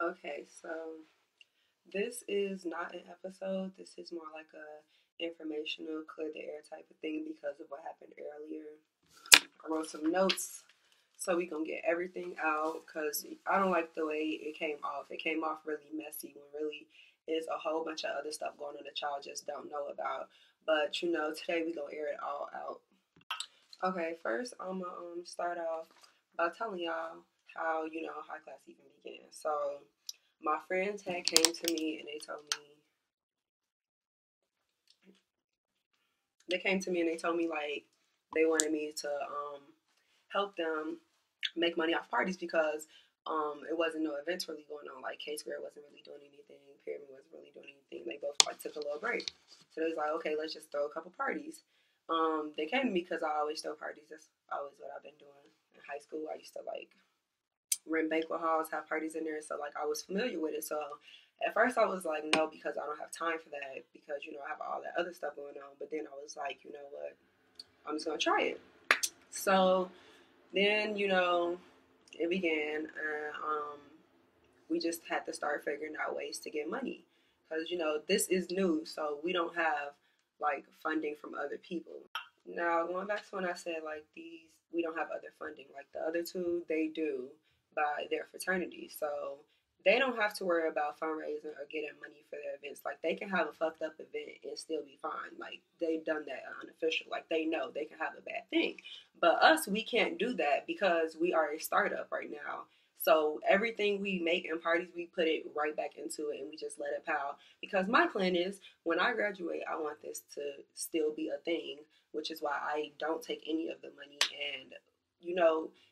Okay, so this is not an episode. This is more like a informational, clear the air type of thing because of what happened earlier. I wrote some notes so we gonna get everything out because I don't like the way it came off. It came off really messy when really is a whole bunch of other stuff going on that y'all just don't know about. But today we gonna air it all out. Okay, first I'm gonna start off by telling y'all how high class even began. So my friends had came to me and they told me like they wanted me to help them make money off parties because it wasn't no events really going on. Like K Square wasn't really doing anything, Pyramid wasn't really doing anything. They both like took a little break. So they was like, okay, let's just throw a couple parties. They came to me because I always throw parties. That's always what I've been doing. In high school, I used to like rent banquet halls, have parties in there. So like I was familiar with it. So at first I was like, no, because I don't have time for that because I have all that other stuff going on. But then I was like, you know what? I'm just gonna try it. So then it began, and we just had to start figuring out ways to get money because this is new, so we don't have like funding from other people. Now going back to when I said like these, we don't have other funding. Like the other two, they do by their fraternity, so they don't have to worry about fundraising or getting money for their events. Like they can have a fucked up event and still be fine. Like they've done that unofficial. Like they know they can have a bad thing. But us, we can't do that because we are a startup right now. So everything we make in parties, we put it right back into it and we just let it pile. Because my plan is when I graduate, I want this to still be a thing, which is why I don't take any of the money. And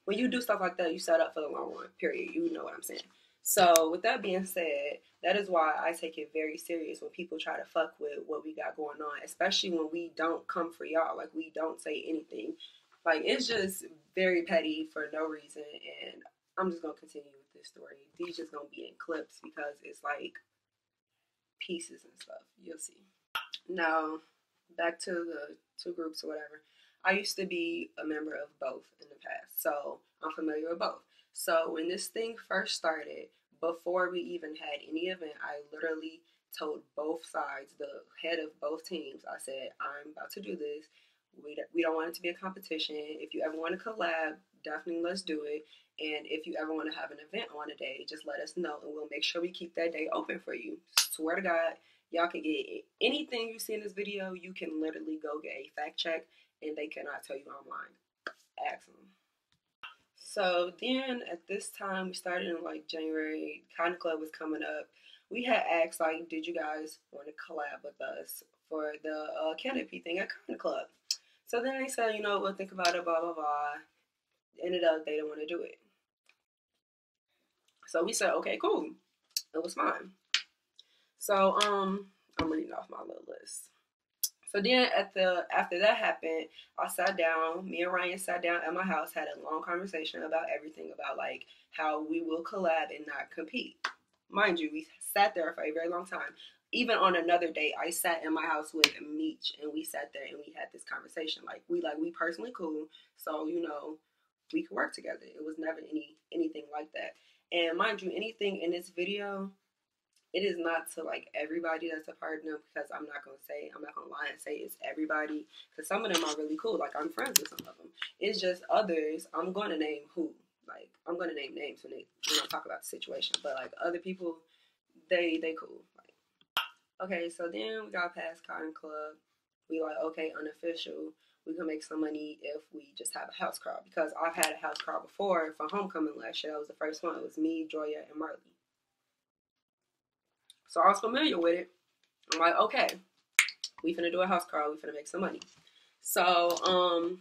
when you do stuff like that, you set up for the long run, period. You know what I'm saying. So with that being said, that is why I take it very serious when people try to fuck with what we got going on, especially when we don't come for y'all. Like we don't say anything. Like it's just very petty for no reason, and I'm just gonna continue with this story. These just gonna be in clips because it's like pieces and stuff. You'll see. Now, back to the two groups or whatever. I used to be a member of both in the past, so I'm familiar with both. So when this thing first started, before we even had any event, I literally told both sides, the head of both teams, I said, I'm about to do this. We don't want it to be a competition. If you ever want to collab, definitely let's do it. And if you ever want to have an event on a day, just let us know and we'll make sure we keep that day open for you. Swear to God, y'all can get anything you see in this video. You can literally go get a fact check and they cannot tell you I'm lying. Ask them. So then at this time, we started in like January. Cotton Club was coming up. We had asked like, did you guys want to collab with us for the canopy thing at Cotton Club? So then they said, we'll think about it, blah, blah, blah. Ended up, they didn't want to do it. So we said, okay, cool. It was fine. So I'm reading off my little list. So then after that happened, I sat down, me and Ryan sat down at my house, had a long conversation about everything, about like how we will collab and not compete. Mind you, we sat there for a very long time. Even on another day, I sat in my house with Meech and we sat there and we had this conversation. Like we personally cool, so we could work together. It was never anything like that. And mind you, anything in this video, it is not to like everybody that's a partner because I'm not gonna lie and say it's everybody because some of them are really cool. Like I'm friends with some of them. It's just others. I'm gonna name who. Like I'm gonna name names when they talk about the situation. But like other people, they cool. Like okay, so then we got past Cotton Club. We like okay, unofficial. We can make some money if we just have a house crawl because I've had a house crawl before for homecoming last year. That was the first one. It was me, Joya, and Marley. So I was familiar with it. I'm like, okay, we finna do a house crawl. We finna make some money. So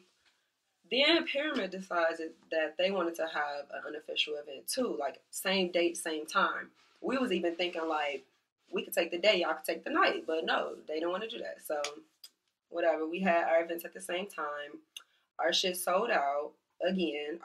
then Pyramid decided that they wanted to have an unofficial event too, like same date, same time. We was even thinking like we could take the day, y'all could take the night, but no, they don't want to do that. So whatever. We had our events at the same time. Our shit sold out again.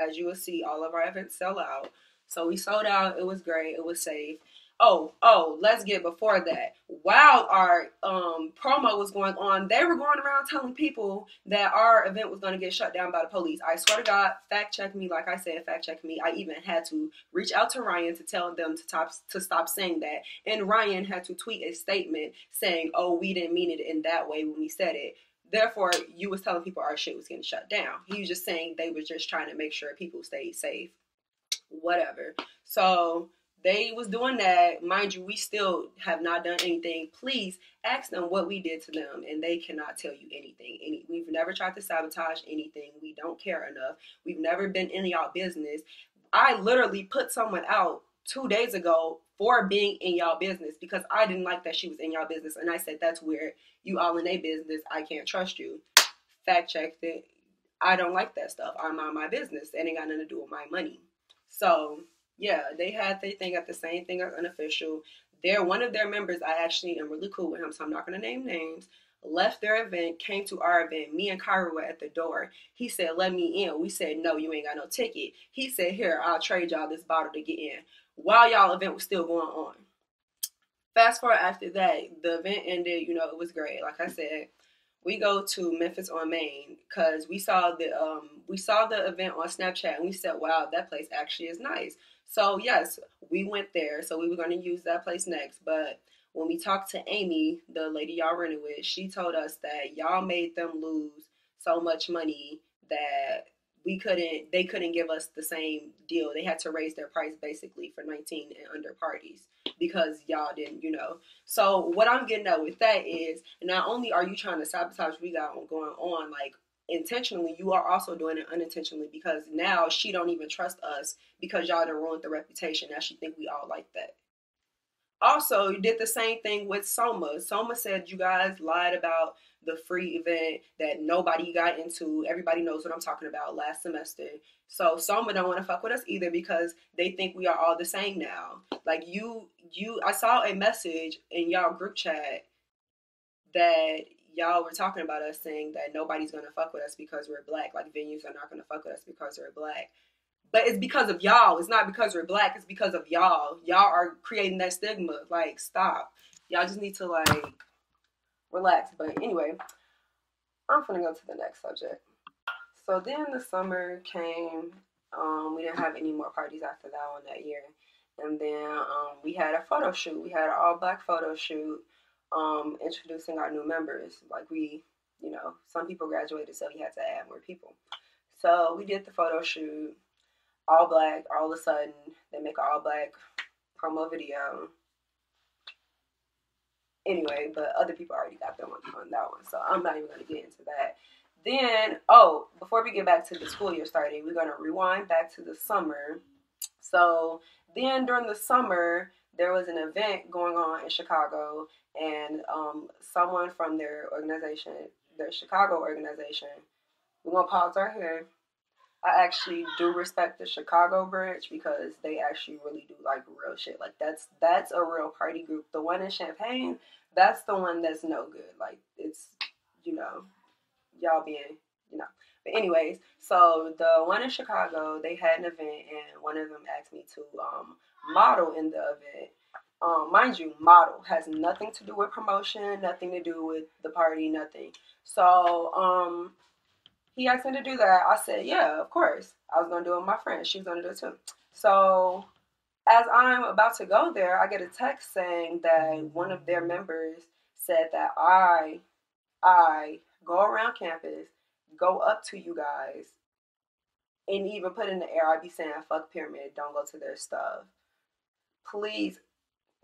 As you will see, all of our events sell out. So we sold out. It was great. It was safe. Let's get before that. While our promo was going on, they were going around telling people that our event was going to get shut down by the police. I swear to God, fact check me. Like I said, fact check me. I even had to reach out to Ryan to tell them to stop saying that. And Ryan had to tweet a statement saying, "Oh, we didn't mean it in that way when we said it. Therefore, you was telling people our shit was getting shut down." He was just saying they was just trying to make sure people stayed safe. Whatever. So they was doing that. Mind you, we still have not done anything. Please ask them what we did to them, and they cannot tell you anything. We've never tried to sabotage anything. We don't care enough. We've never been in y'all business. I literally put someone out 2 days ago for being in y'all business because I didn't like that she was in y'all business, and I said that's weird. You all in a business. I can't trust you. Fact checked it. I don't like that stuff. I mind my business. It ain't got nothing to do with my money. So yeah, they had their thing at the same thing as Unofficial. One of their members, I actually am really cool with him, so I'm not gonna name names, left their event, came to our event. Me and Kyra were at the door. He said, "Let me in." We said, "No, you ain't got no ticket." He said, "Here, I'll trade y'all this bottle to get in." While y'all event was still going on. Fast forward after that, the event ended, it was great. Like I said, we go to Memphis on Main because we saw the event on Snapchat and we said, "Wow, that place actually is nice." So yes, we went there. So we were going to use that place next. But when we talked to Amy, the lady y'all rented with, she told us that y'all made them lose so much money that they couldn't give us the same deal. They had to raise their price basically for 19 and under parties because y'all didn't. So what I'm getting at with that is not only are you trying to sabotage what we got going on, like intentionally, you are also doing it unintentionally because now she don't even trust us because y'all done ruined the reputation. Now she think we all like that. Also, you did the same thing with Soma. Soma said you guys lied about the free event that nobody got into. Everybody knows what I'm talking about last semester. So Soma don't want to fuck with us either because they think we are all the same now. Like I saw a message in y'all group chat that y'all were talking about us saying that nobody's gonna fuck with us because we're black. Like venues are not gonna fuck with us because we're black. But it's because of y'all. It's not because we're black. It's because of y'all. Y'all are creating that stigma. Like, stop. Y'all just need to, like, relax. But anyway, I'm finna go to the next subject. So then the summer came. We didn't have any more parties after that one that year. And then we had a photo shoot. We had an all-black photo shoot introducing our new members. Like, some people graduated, so we had to add more people. So we did the photo shoot. All black, all of a sudden, they make an all black promo video. Anyway, but other people already got them on that one, so I'm not even going to get into that. Then, before we get back to the school year starting, we're going to rewind back to the summer. So then during the summer, there was an event going on in Chicago, and someone from their organization, their Chicago organization, we're going to pause right here. I actually do respect the Chicago branch because they actually really do like real shit. Like that's a real party group. The one in Champaign, that's the one that's no good. Like it's, y'all being, But anyways, so the one in Chicago, they had an event and one of them asked me to model in the event. Mind you, model has nothing to do with promotion, nothing to do with the party, nothing. So he asked me to do that. I said, yeah, of course. I was going to do it with my friend. She was going to do it too. So as I'm about to go there, I get a text saying that one of their members said that I go around campus, go up to you guys, and even put in the air, I be saying, fuck Pyramid, don't go to their stuff. Please,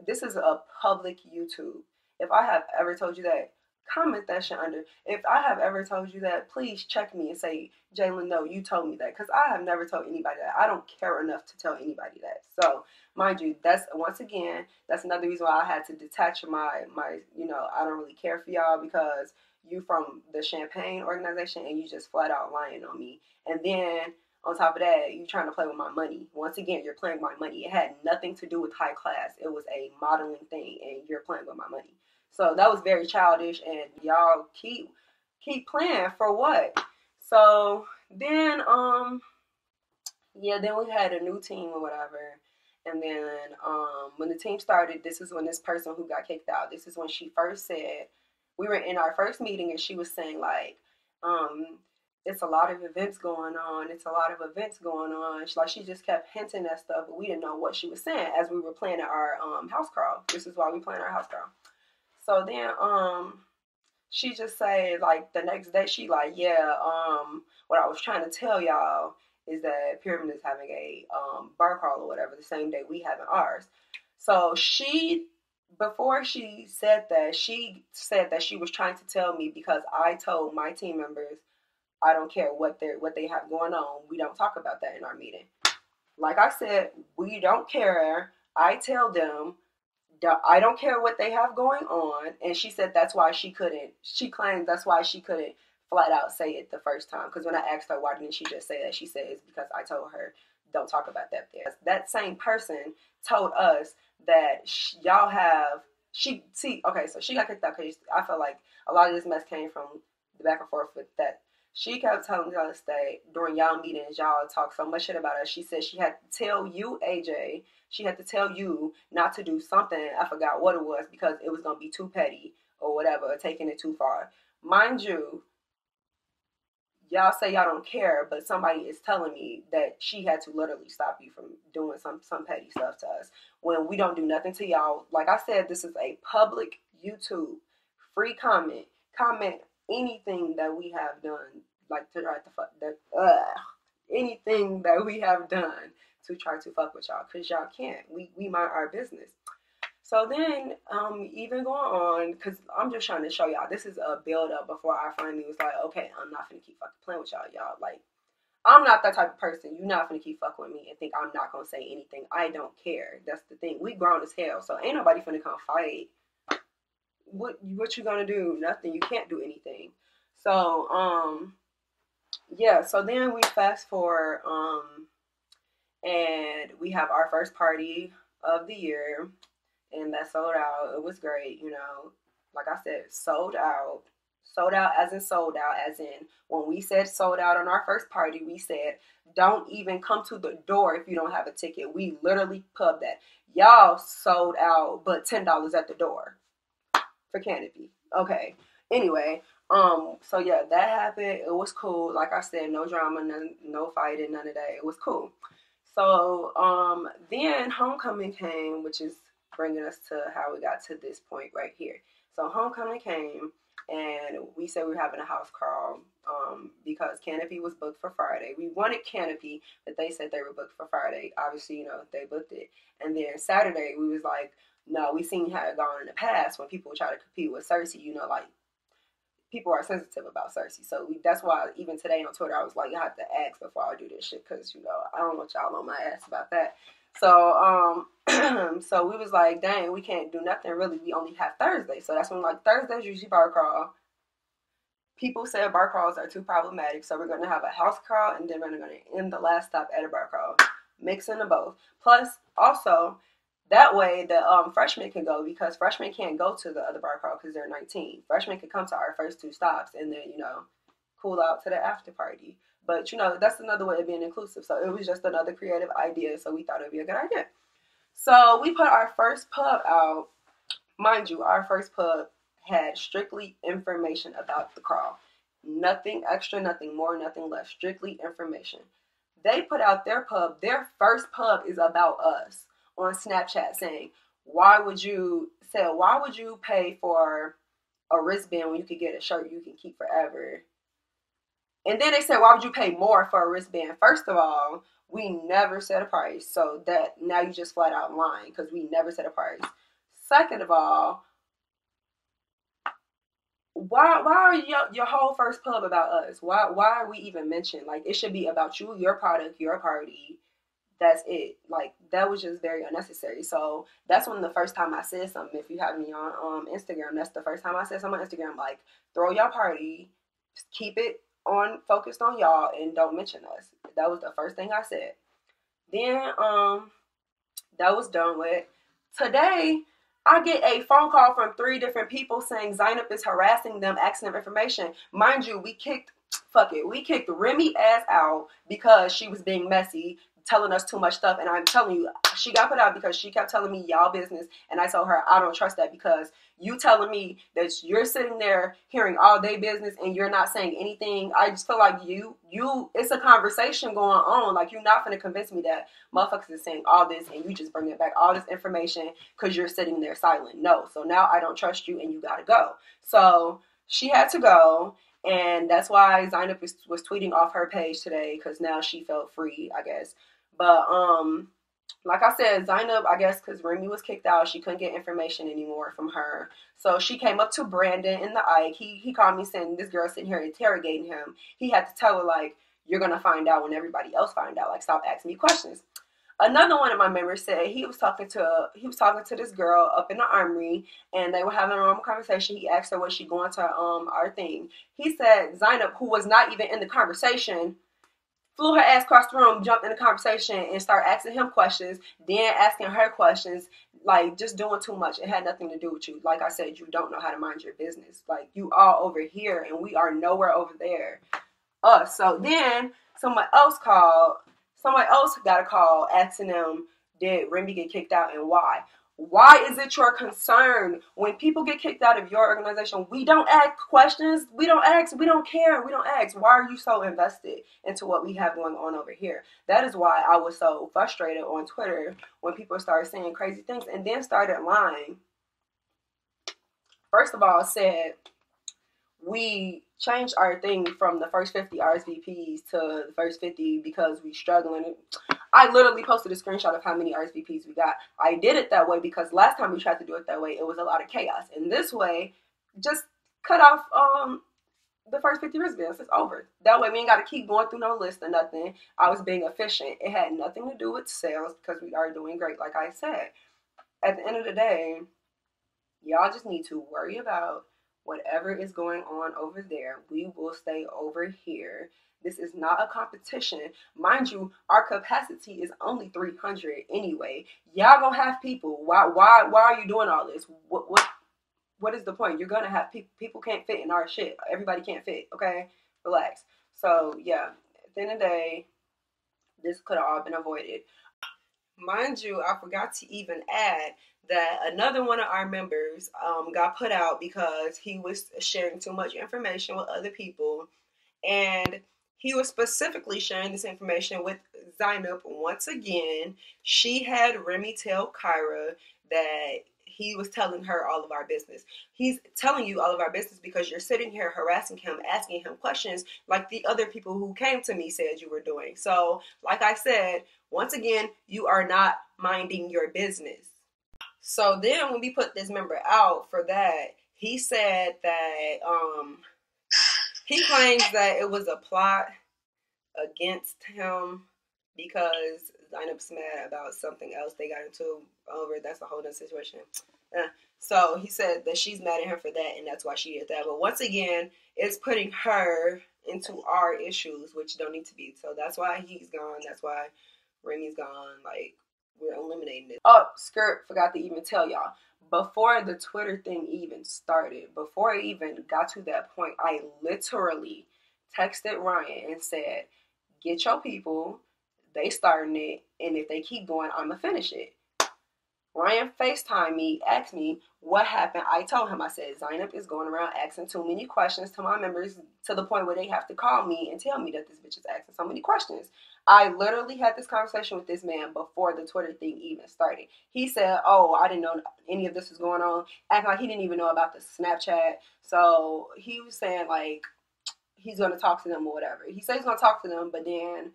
this is a public YouTube. If I have ever told you that, comment that shit under. If I have ever told you that, please check me and say, Jalen, no, you told me that. Because I have never told anybody that. I don't care enough to tell anybody that. So, mind you, that's another reason why I had to detach my I don't really care for y'all because you from the Champaign organization and you just flat out lying on me. And then, on top of that, you trying to play with my money. Once again, you're playing with my money. It had nothing to do with high class. It was a modeling thing, and you're playing with my money. So that was very childish, and y'all keep playing for what? So then, then we had a new team or whatever, And then when the team started, this is when this person who got kicked out, this is when she first said, we were in our first meeting and she was saying like, it's a lot of events going on. It's a lot of events going on. She just kept hinting at stuff, but we didn't know what she was saying as we were planning our house crawl. This is why we planned our house crawl. So then she just said like the next day, she like, yeah, what I was trying to tell y'all is that Pyramid is having a bar crawl or whatever the same day we having ours. So before she said that, she said that she was trying to tell me because I told my team members, I don't care what they have going on. We don't talk about that in our meeting. Like I said, we don't care. I tell them, I don't care what they have going on. And she said that's why she claimed that's why she couldn't flat out say it the first time. Because when I asked her, why didn't she just say that? She said it's because I told her, don't talk about that there. That same person told us that y'all have, so she got kicked out because I felt like a lot of this mess came from the back and forth with that. She kept telling us that during y'all meetings, y'all talk so much shit about us. She said she had to tell you, AJ, she had to tell you not to do something. I forgot what it was because it was going to be too petty or whatever, or taking it too far. Mind you, y'all say y'all don't care, but somebody is telling me that she had to literally stop you from doing some petty stuff to us when we don't do nothing to y'all. Like I said, this is a public YouTube, free comment anything that we have done, like to try to fuck that, anything that we have done to try to fuck with y'all, because y'all can't. We mind our business. So then, even going on, because I'm just trying to show y'all, this is a build up before I finally was like, okay, I'm not finna keep fucking playing with y'all. Like, I'm not that type of person. You're not finna keep fucking with me and think I'm not gonna say anything. I don't care. That's the thing. We grown as hell, so ain't nobody finna come fight. What you gonna do? Nothing. You can't do anything. So yeah. So then we fast forward, and we have our first party of the year, and that sold out. It was great, like I said, sold out as in when we said sold out on our first party, we said don't even come to the door if you don't have a ticket. We literally pub that. Y'all sold out, but $10 at the door for Canopy. Okay. Anyway, so yeah, that happened. It was cool. Like I said, no drama, no fighting, none of that. It was cool. So then homecoming came, which is bringing us to how we got to this point right here. So homecoming came, and we said we were having a house crawl because Canopy was booked for Friday. We wanted Canopy, but they said they were booked for Friday. Obviously, they booked it. And then Saturday, we was like, no, we seen how it gone in the past when people try to compete with Cersei, like people are sensitive about Cersei. So that's why even today on Twitter, I was like, you have to ask before I do this shit because, I don't want y'all on my ass about that. So, so we was like, dang, we can't do nothing really. We only have Thursday. So that's when Thursday's usually bar crawl. People said bar crawls are too problematic. So we're going to have a house crawl and then we're going to end the last stop at a bar crawl. Mixing them both. Plus, also, that way the freshmen can go because freshmen can't go to the other bar crawl because they're 19. Freshmen can come to our first two stops and then, cool out to the after party. But, that's another way of being inclusive. So it was just another creative idea. So we thought it would be a good idea. So we put our first pub out. Mind you, our first pub had strictly information about the crawl. Nothing extra, nothing more, nothing less. Strictly information. They put out their pub. Their first pub is about us on Snapchat saying, why would you pay for a wristband when you could get a shirt you can keep forever? And then they said, why would you pay more for a wristband? First of all, we never set a price. So that now you just flat out lying because we never set a price. Second of all, why are your whole first pub about us? Why are we even mentioned? Like, it should be about you, your product, your party. That's it. Like, that was just very unnecessary. So that's when the first time I said something. If you have me on Instagram, that's the first time I said something on Instagram. Like, throw your party, just keep it focused on y'all, and don't mention us. That was the first thing I said. Then that was done with. Today, I get a phone call from 3 different people saying Zainab is harassing them, asking them information. Mind you, we kicked Remy ass out because she was being messy. telling us too much stuff. And I'm telling you, she got put out because she kept telling me y'all business, and I told her I don't trust that, because you telling me that you're sitting there hearing all day business and you're not saying anything. I just feel like you it's a conversation going on. Like, you're not going to convince me that motherfuckers is saying all this and you just bringing back all this information because you're sitting there silent. No. So now I don't trust you and you got to go. So she had to go. And that's why Zainab was tweeting off her page today, because now she felt free, I guess. But like I said, Zainab, I guess because Remy was kicked out, she couldn't get information anymore from her. So she came up to Brandon in the Ike. He called me saying this girl sitting here interrogating him. He had to tell her, like, you're going to find out when everybody else find out. Like, stop asking me questions. Another one of my members said he was talking to this girl up in the armory, and they were having a normal conversation. He asked her, was she going to our thing? He said Zainab, who was not even in the conversation, flew her ass across the room, jumped in the conversation, and started asking him questions, then asking her questions, like, just doing too much. It had nothing to do with you. Like I said, you don't know how to mind your business. Like, you all over here, and we are nowhere over there. So then someone else got a call asking them, did Remy get kicked out and why? Why is it your concern? When people get kicked out of your organization, we don't ask questions. We don't ask. We don't care. We don't ask. Why are you so invested into what we have going on over here? That is why I was so frustrated on Twitter when people started saying crazy things and then started lying. First of all, said we changed our thing from the first 50 RSVPs to the first 50 because we struggling. I literally posted a screenshot of how many RSVPs we got. I did it that way because last time we tried to do it that way, it was a lot of chaos. And this way, just cut off the first 50 wristbands. It's over. That way, we ain't got to keep going through no list or nothing. I was being efficient. It had nothing to do with sales because we are doing great, like I said. At the end of the day, y'all just need to worry about whatever is going on over there. We will stay over here. This is not a competition. Mind you, our capacity is only 300 anyway. Y'all gonna have people. Why are you doing all this? What is the point? You're gonna have people. People can't fit in our shit. Everybody can't fit, okay? Relax. So yeah, at the end of the day, this could have all been avoided. Mind you, I forgot to even add that another one of our members got put out because he was sharing too much information with other people. And he was specifically sharing this information with Zainab once again. She had Remy tell Kyra that he was telling her all of our business. He's telling you all of our business because you're sitting here harassing him, asking him questions like the other people who came to me said you were doing. So, like I said, once again, you are not minding your business. So then when we put this member out for that, he said that he claims that it was a plot against him because Zainab's mad about something else they got into over. That's a whole other situation. So he said that she's mad at him for that, and that's why she did that. But once again, it's putting her into our issues, which don't need to be. So that's why he's gone. That's why Remy's gone. Like, we're eliminating it. Oh, skirt, forgot to even tell y'all. Before the Twitter thing even started, before it even got to that point, I literally texted Ryan and said, get your people, they starting it, and if they keep going, I'ma finish it. Ryan FaceTimed me, asked me what happened. I told him, I said, Zainab is going around asking too many questions to my members to the point where they have to call me and tell me that this bitch is asking so many questions. I literally had this conversation with this man before the Twitter thing even started. He said, oh, I didn't know any of this was going on. Acting like he didn't even know about the Snapchat. So he was saying, like, he's going to talk to them or whatever. He said he's going to talk to them, but then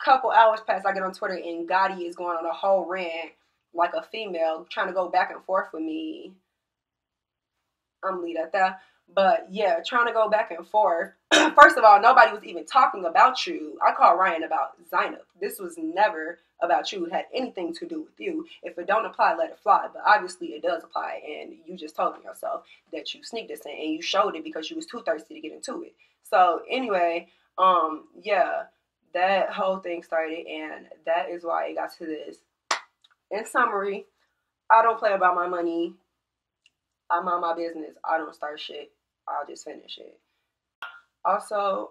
a couple hours pass, I get on Twitter, and Gotti is going on a whole rant like a female, trying to go back and forth with me. I'm lead at that. But yeah, trying to go back and forth. First of all, nobody was even talking about you. I called Ryan about Zainab. This was never about you. It had anything to do with you. If it don't apply, let it fly. But obviously it does apply, and you just told yourself that you sneaked this in, and you showed it because you was too thirsty to get into it. So anyway, yeah, that whole thing started, and that is why it got to this. In summary, I don't play about my money. I mind my business. I don't start shit. I'll just finish it. Also,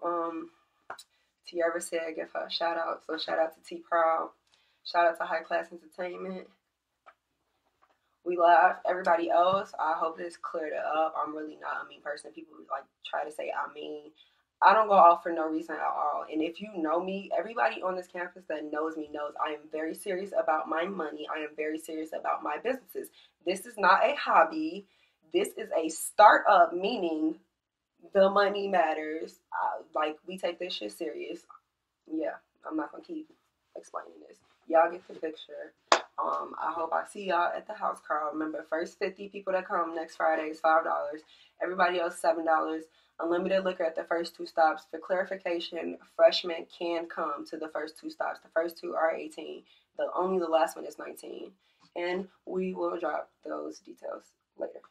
Tierra said give her a shout out. So shout out to T Proud. Shout out to High Class Entertainment. We love everybody else. I hope this cleared it up. I'm really not a mean person. People like try to say I'm mean. I don't go off for no reason at all. And if you know me, everybody on this campus that knows me knows I am very serious about my money. I am very serious about my businesses. This is not a hobby. This is a startup, meaning the money matters. Like, we take this shit serious. Yeah, I'm not gonna keep explaining this. Y'all get the picture. I hope I see y'all at the house crawl. Remember, first 50 people that come next Friday is $5. Everybody else $7. Unlimited liquor at the first 2 stops. For clarification, freshmen can come to the first 2 stops. The first 2 are 18. Only the last one is 19. And we will drop those details later.